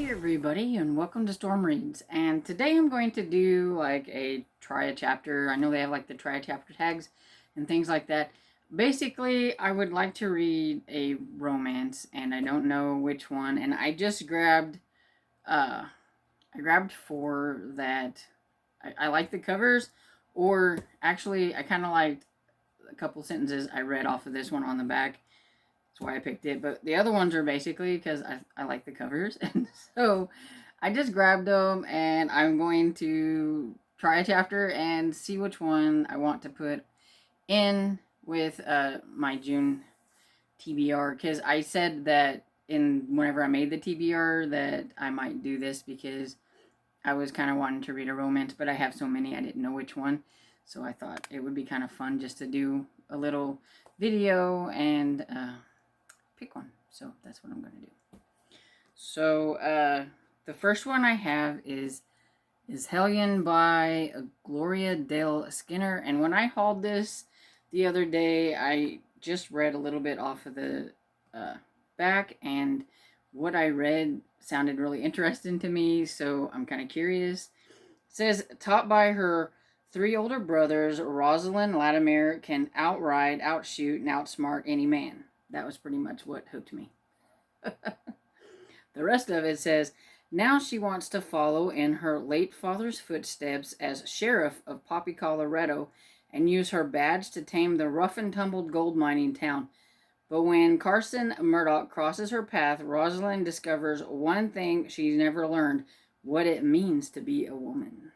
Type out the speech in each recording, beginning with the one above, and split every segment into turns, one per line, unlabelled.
everybody, and welcome to Storm Reads. And today I'm going to do like a try a chapter. I know they have like the try a chapter tags and things like that. Basically, I would like to read a romance, and I don't know which one. And I just grabbed, I grabbed four that I like the covers, or actually, I kind of liked a couple sentences I read off of this one on the back. That's why I picked it. But the other ones are basically because I like the covers. And so I just grabbed them and I'm going to try a chapter and see which one I want to put in with my June TBR. Because I said that whenever I made the TBR that I might do this because I was kind of wanting to read a romance, but I have so many I didn't know which one. So I thought it would be kind of fun just to do a little video and pick one. So that's what I'm going to do. So the first one I have is Hellion by Gloria Dale Skinner. And when I hauled this the other day, I just read a little bit off of the back, and what I read sounded really interesting to me, so I'm kind of curious. It says, taught by her three older brothers, Rosalind Latimer can outride, outshoot, and outsmart any man. That was pretty much what hooked me. The rest of it says, now she wants to follow in her late father's footsteps as sheriff of Poppy, Colorado, and use her badge to tame the rough and tumbled gold mining town. But when Carson Murdoch crosses her path, Rosalind discovers one thing she's never learned: what it means to be a woman.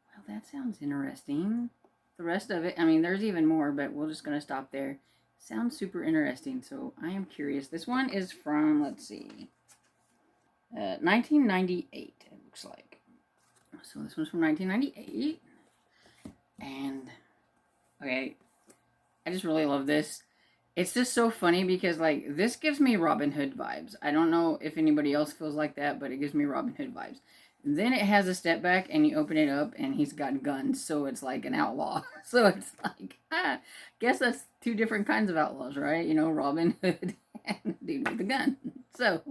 Well, that sounds interesting. The rest of it, I mean, there's even more, but we're just going to stop there. Sounds super interesting, so I am curious. This one is from, let's see, 1998, it looks like. So this one's from 1998. And, okay, I just really love this. It's just so funny because, like, this gives me Robin Hood vibes. I don't know if anybody else feels like that, but it gives me Robin Hood vibes. And then it has a step back, and you open it up, and he's got guns, so it's like an outlaw. So it's like, guess that's two different kinds of outlaws, right? You know, Robin Hood and the dude with the gun. So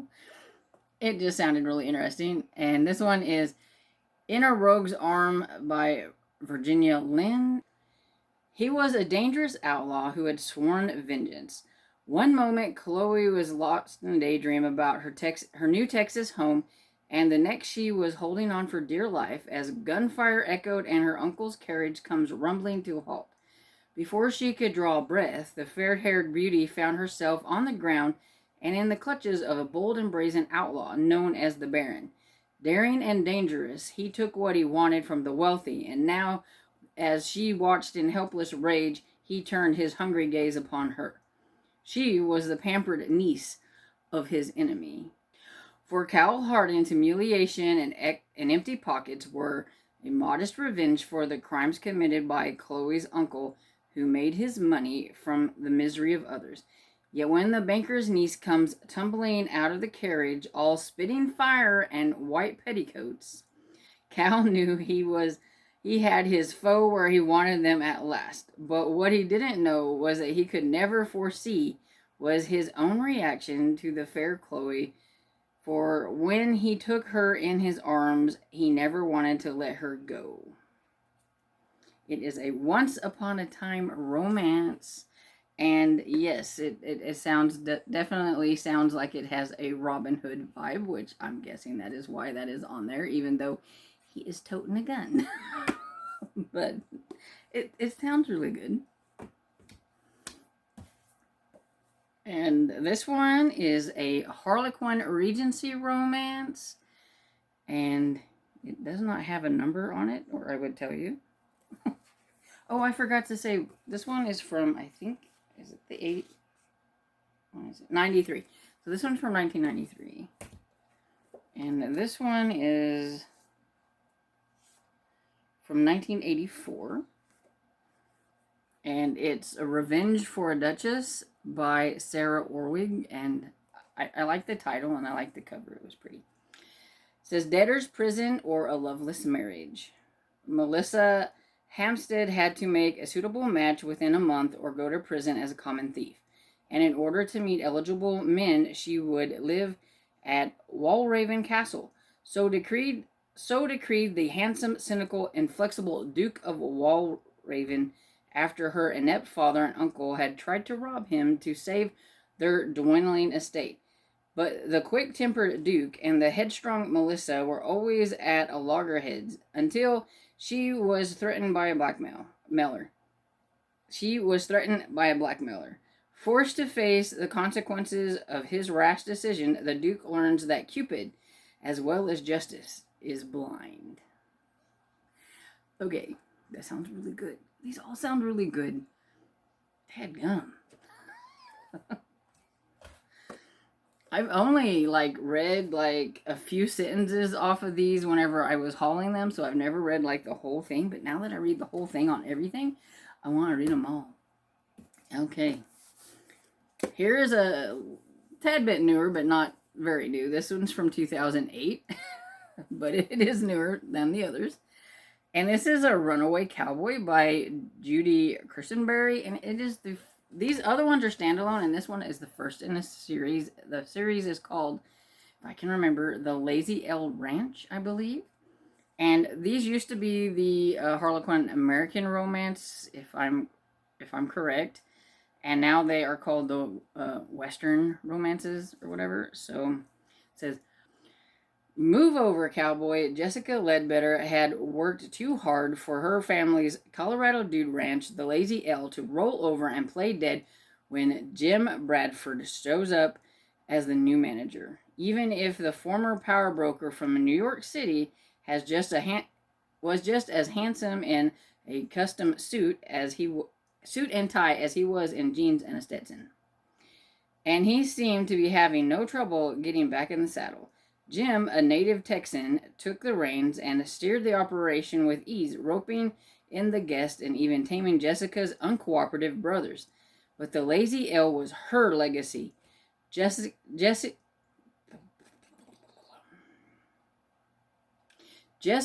it just sounded really interesting. And this one is In a Rogue's Arm by Virginia Lynn. He was a dangerous outlaw who had sworn vengeance. One moment, Chloe was lost in a daydream about her new Texas home, and the next she was holding on for dear life as gunfire echoed and her uncle's carriage comes rumbling to a halt. Before she could draw breath, the fair-haired beauty found herself on the ground and in the clutches of a bold and brazen outlaw known as the Baron. Daring and dangerous, he took what he wanted from the wealthy, and now, as she watched in helpless rage, he turned his hungry gaze upon her. She was the pampered niece of his enemy. For Cal Hardin's humiliation and empty pockets were a modest revenge for the crimes committed by Chloe's uncle, who made his money from the misery of others. Yet when the banker's niece comes tumbling out of the carriage, all spitting fire and white petticoats, Cal knew he had his foe where he wanted them at last. But what he didn't know was that he could never foresee was his own reaction to the fair Chloe, for when he took her in his arms, he never wanted to let her go. It is a once upon a time romance, and yes, it sounds definitely sounds like it has a Robin Hood vibe, which I'm guessing that is why that is on there, even though he is toting a gun. But it sounds really good. And this one is a Harlequin Regency romance, and it does not have a number on it, or I would tell you. Oh, I forgot to say, this one is from, I think, is it the 8? What is it? 93. So this one's from 1993. And this one is from 1984. And it's A Revenge for a Duchess by Sarah Orwig. And I like the title and I like the cover. It was pretty. It says, Debtor's Prison or a Loveless Marriage. Melissa Hampstead had to make a suitable match within a month or go to prison as a common thief. And in order to meet eligible men, she would live at Walraven Castle. So decreed the handsome, cynical, inflexible Duke of Walraven, after her inept father and uncle had tried to rob him to save their dwindling estate. But the quick-tempered Duke and the headstrong Melissa were always at loggerheads until she was threatened by a blackmailer. She was threatened by a blackmailer. Forced to face the consequences of his rash decision, the Duke learns that Cupid, as well as justice, is blind. Okay, that sounds really good. These all sound really good. Headgum. I've only read a few sentences off of these whenever I was hauling them, so I've never read the whole thing. But now that I read the whole thing on everything, I want to read them all. Okay. Here is a tad bit newer, but not very new. This one's from 2008, but it is newer than the others. And this is A Runaway Cowboy by Judy Kirstenberry, and it is these other ones are standalone, and this one is the first in a series. The series is called, if I can remember, The Lazy L Ranch, I believe. And these used to be the Harlequin American Romance, if I'm correct. And now they are called the Western Romances or whatever. So it says, move over, cowboy. Jessica Ledbetter had worked too hard for her family's Colorado Dude Ranch, the Lazy L, to roll over and play dead when Jim Bradford shows up as the new manager. Even if the former power broker from New York City was just as handsome in a custom suit and tie as he was in jeans and a Stetson. And he seemed to be having no trouble getting back in the saddle. Jim, a native Texan, took the reins and steered the operation with ease, roping in the guests and even taming Jessica's uncooperative brothers. But the Lazy L was her legacy. Jess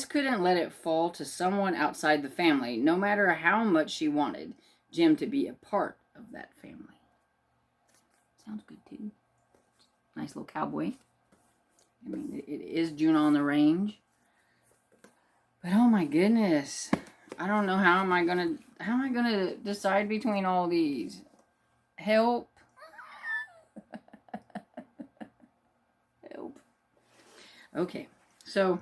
couldn't let it fall to someone outside the family, no matter how much she wanted Jim to be a part of that family. Sounds good, too. Nice little cowboy. I mean, it is June on the Range. But oh my goodness. I don't know how am I gonna decide between all these. Help. Help. Okay. So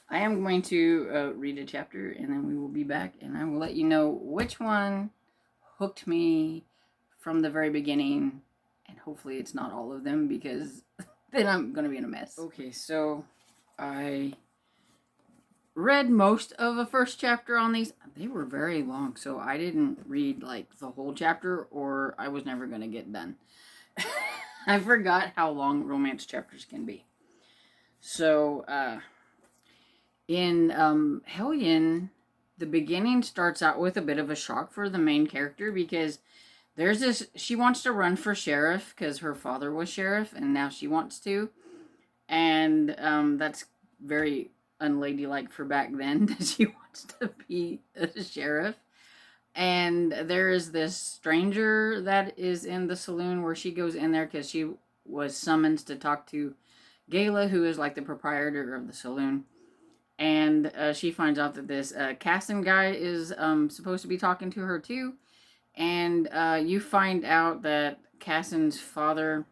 I am going to read a chapter, and then we will be back, and I will let you know which one hooked me from the very beginning, and hopefully it's not all of them, because then I'm going to be in a mess. Okay, so I read most of the first chapter on these. They were very long, so I didn't read the whole chapter, or I was never going to get done. I forgot how long romance chapters can be. So, in Hellion, the beginning starts out with a bit of a shock for the main character, because she wants to run for sheriff because her father was sheriff and now she wants to. And that's very unladylike for back then, that she wants to be a sheriff. And there is this stranger that is in the saloon where she goes in there because she was summoned to talk to Gayla, who is the proprietor of the saloon. And she finds out that this Casson guy is supposed to be talking to her too. And you find out that Casson's father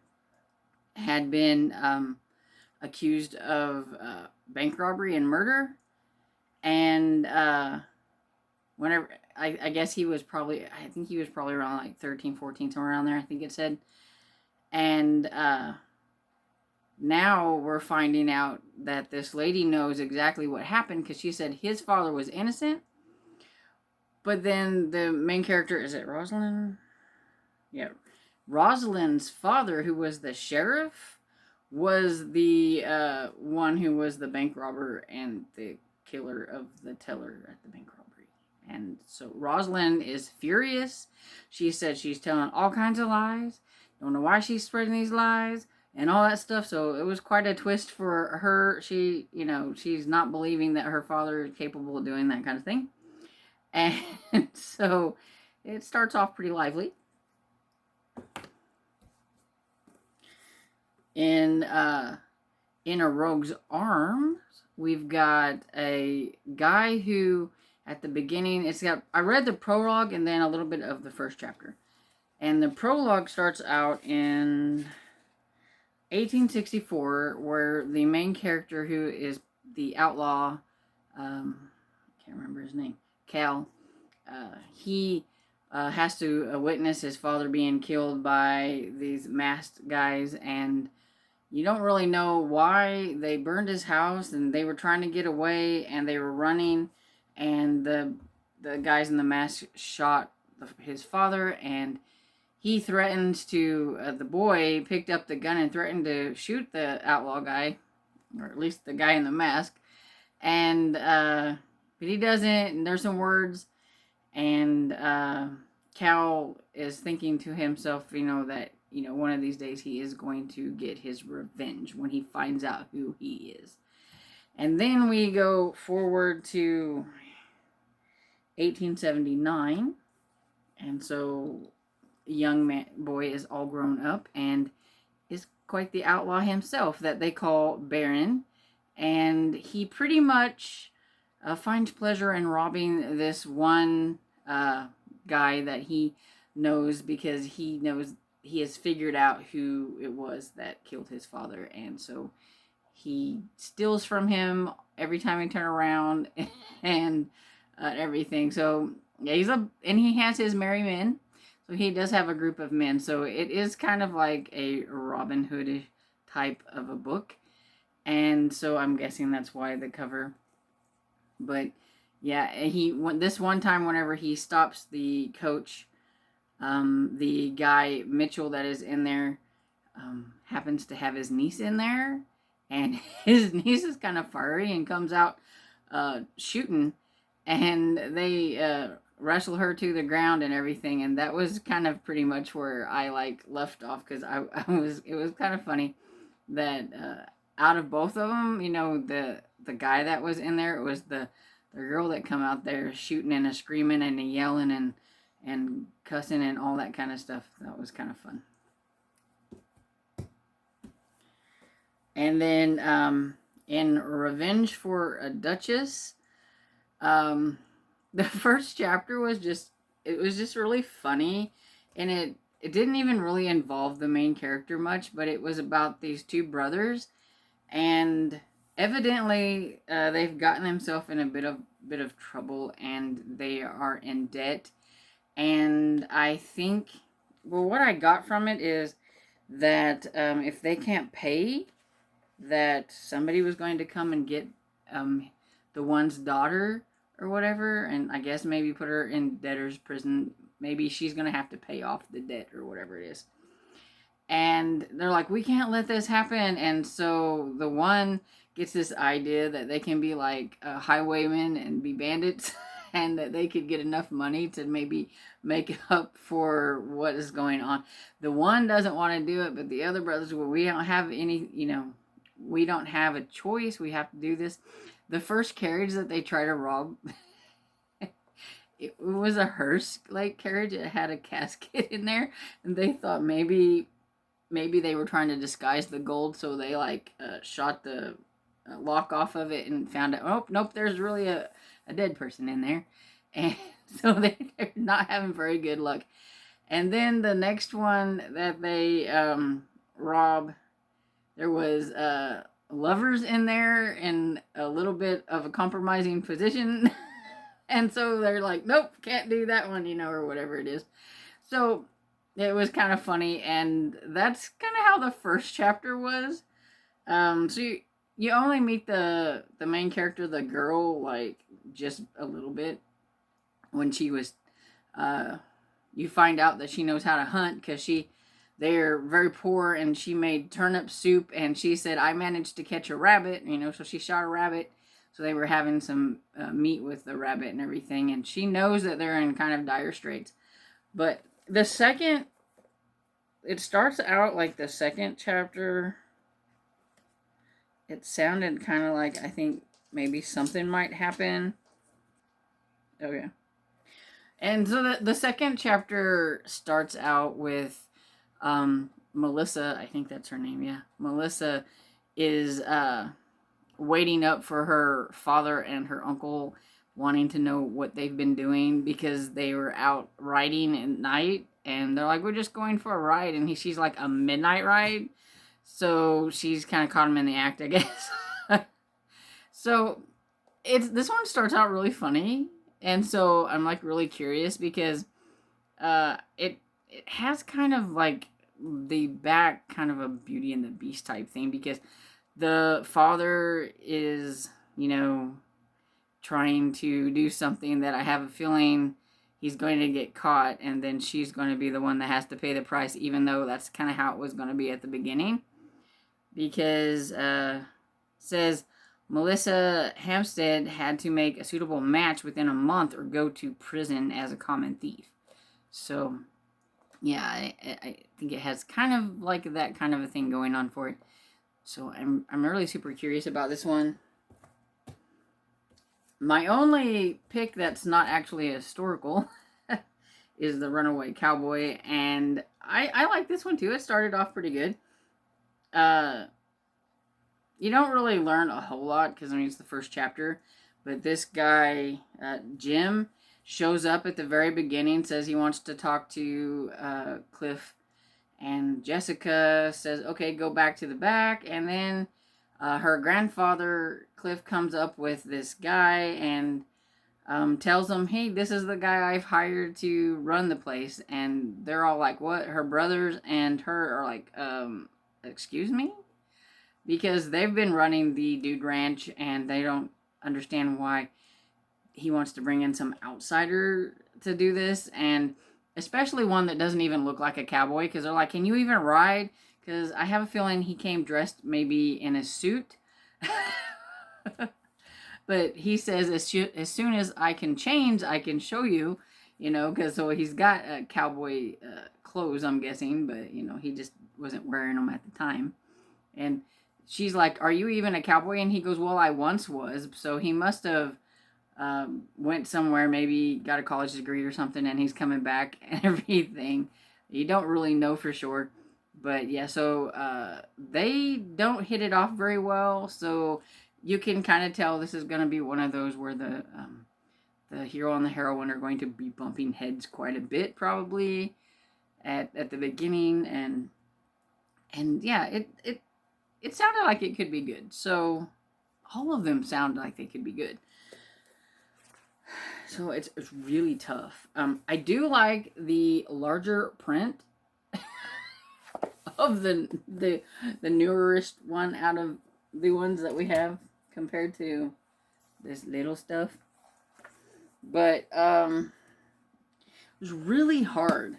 had been accused of bank robbery and murder. And whenever, I guess he was probably, I think he was probably around 13, 14, somewhere around there, I think it said. And now we're finding out that this lady knows exactly what happened, because she said his father was innocent. But then the main character, is it Rosalind? Yeah. Rosalind's father, who was the sheriff, was the one who was the bank robber and the killer of the teller at the bank robbery. And so Rosalind is furious. She said she's telling all kinds of lies. Don't know why she's spreading these lies and all that stuff. So it was quite a twist for her. She's not believing that her father is capable of doing that kind of thing. And so it starts off pretty lively. In in A Rogue's Arms, we've got a guy who, at the beginning, I read the prologue and then a little bit of the first chapter. And the prologue starts out in 1864, where the main character, who is the outlaw, can't remember his name, Cal, he has to witness his father being killed by these masked guys, and you don't really know why. They burned his house, and they were trying to get away, and they were running, and the guys in the mask shot his father, and he threatens to, the boy picked up the gun and threatened to shoot the outlaw guy, or at least the guy in the mask. And, but he doesn't, and there's some words, and Cal is thinking to himself, that, one of these days he is going to get his revenge when he finds out who he is. And then we go forward to 1879, and so young boy is all grown up and is quite the outlaw himself that they call Baron, and he pretty much finds pleasure in robbing this one guy that he knows, because he knows he has figured out who it was that killed his father, and so he steals from him every time he turns around and everything. So yeah, and he has his merry men. So he does have a group of men. So it is kind of like a Robin Hood type of a book. And so I'm guessing that's why the cover. But yeah, this one time, whenever he stops the coach, the guy Mitchell that is in there happens to have his niece in there. And his niece is kind of fiery and comes out shooting. And they wrestle her to the ground and everything, and that was kind of pretty much where I left off, because it was kind of funny that out of both of them, the guy that was in there, it was the girl that come out there shooting and screaming and yelling and cussing and all that kind of stuff. That was kind of fun. And then in Revenge for a Duchess, the first chapter was just really funny, and it didn't even really involve the main character much, but it was about these two brothers, and evidently they've gotten themselves in a bit of trouble, and they are in debt. And I think, well, what I got from it is that if they can't pay, that somebody was going to come and get the one's daughter or whatever, and I guess maybe put her in debtor's prison. Maybe she's going to have to pay off the debt or whatever it is. And they're like, we can't let this happen. And so the one gets this idea that they can be like highwaymen and be bandits, and that they could get enough money to maybe make up for what is going on. The one doesn't want to do it, but the other brothers, well, we don't have any, we don't have a choice. We have to do this. The first carriage that they try to rob, it was a hearse carriage. It had a casket in there, and they thought maybe they were trying to disguise the gold, so they shot the lock off of it and found out, oh nope, there's really a dead person in there, and so they're not having very good luck. And then the next one that they rob, there was lovers in there in a little bit of a compromising position. And so they're like, nope, can't do that one, or whatever it is. So it was kind of funny, and that's kind of how the first chapter was. So you only meet the main character, the girl, just a little bit. When she was, you find out that she knows how to hunt, because they're very poor, and she made turnip soup, and she said, I managed to catch a rabbit, so she shot a rabbit. So they were having some meat with the rabbit and everything, and she knows that they're in kind of dire straits. But it starts out like the second chapter, it sounded kind of like, I think maybe something might happen. Oh yeah. And so the second chapter starts out with Melissa, I think that's her name, yeah. Melissa is waiting up for her father and her uncle, wanting to know what they've been doing because they were out riding at night, and they're like, we're just going for a ride, and she's like, a midnight ride. So she's kind of caught him in the act, I guess. So this one starts out really funny, and so I'm like really curious because it has kind of like the back kind of a Beauty and the Beast type thing, because the father is, trying to do something that I have a feeling he's going to get caught, and then she's going to be the one that has to pay the price, even though that's kind of how it was going to be at the beginning. Because says Melissa Hampstead had to make a suitable match within a month or go to prison as a common thief. So, yeah, I think it has kind of like that kind of a thing going on for it. So I'm really super curious about this one. My only pick that's not actually historical is The Runaway Cowboy, and I like this one too. It started off pretty good. You don't really learn a whole lot because, it's the first chapter, but this guy, Jim, shows up at the very beginning, says he wants to talk to Cliff, and Jessica says, okay, go back to the back, and then her grandfather, Cliff, comes up with this guy and tells them, hey, this is the guy I've hired to run the place, and they're all like, what? Her brothers and her are like, excuse me? Because they've been running the Dude Ranch, and they don't understand why he wants to bring in some outsider to do this, and especially one that doesn't even look like a cowboy, because they're like, can you even ride? Because I have a feeling he came dressed maybe in a suit. But he says, as soon as I can change, I can show you, because so he's got cowboy clothes, I'm guessing, but, he just wasn't wearing them at the time. And she's like, are you even a cowboy? And he goes, well, I once was. So he must have went somewhere, maybe got a college degree or something, and he's coming back and everything. You don't really know for sure. But yeah, so they don't hit it off very well. So you can kind of tell this is going to be one of those where the hero and the heroine are going to be bumping heads quite a bit, probably at the beginning, and yeah, it sounded like it could be good. So all of them sound like they could be good. So it's really tough. I do like the larger print of the newerest one out of the ones that we have compared to this little stuff. But it was really hard.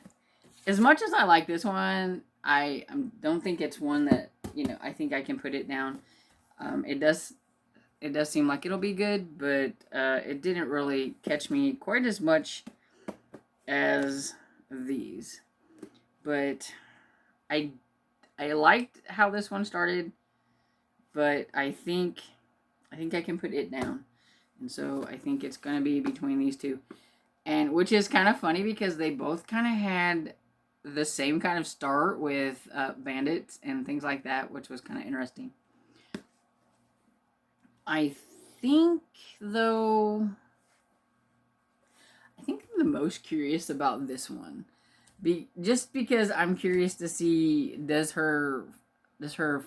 As much as I like this one, I don't think it's one that, I think I can put it down. It does seem like it'll be good, but it didn't really catch me quite as much as these. But I liked how this one started, but I think I can put it down. And so I think it's going to be between these two. And which is kind of funny because they both kind of had the same kind of start with bandits and things like that, which was kind of interesting. I think I'm the most curious about this one. Just because I'm curious to see, does her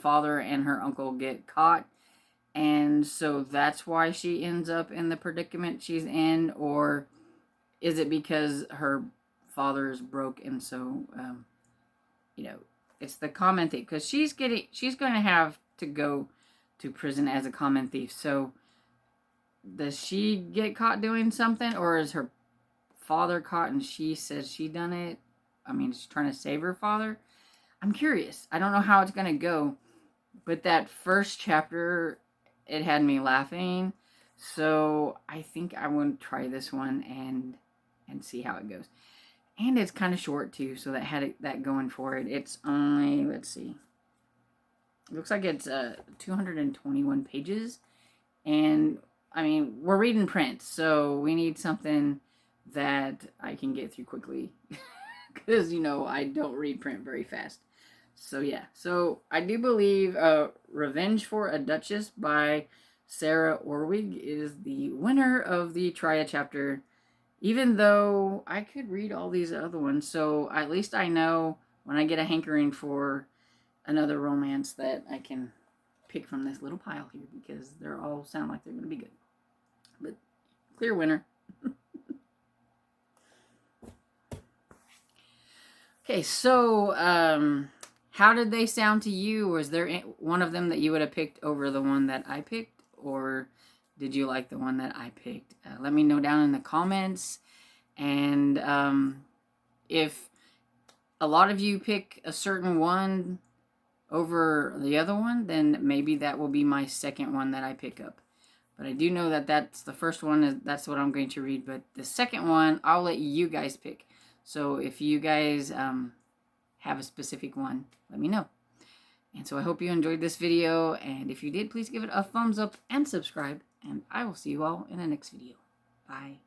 father and her uncle get caught, and so that's why she ends up in the predicament she's in, or is it because her father is broke, and so it's the common thief, because she's going to have to go to prison as a common thief. So does she get caught doing something, or is her father caught and she says she done it? She's trying to save her father. I'm curious. I don't know how it's going to go, but that first chapter, it had me laughing. So I think I want to try this one and see how it goes. And it's kind of short too, so that had that going for it. It's only, let's see, it looks like it's 221 pages, and we're reading print, so we need something that I can get through quickly, because I don't read print very fast. So yeah, so I do believe Revenge for a Duchess by Sarah Orwig is the winner of the Tria chapter, even though I could read all these other ones. So at least I know when I get a hankering for another romance that I can pick from this little pile here, because they're all sound like they're going to be good. But clear winner. Okay, so how did they sound to you? Was there one of them that you would have picked over the one that I picked, or did you like the one that I picked? Let me know down in the comments. And if a lot of you pick a certain one over the other one, then maybe that will be my second one that I pick up. But I do know that that's the first one, that's what I'm going to read. But the second one, I'll let you guys pick. So if you guys have a specific one, let me know. And so I hope you enjoyed this video. And if you did, please give it a thumbs up and subscribe. And I will see you all in the next video. Bye.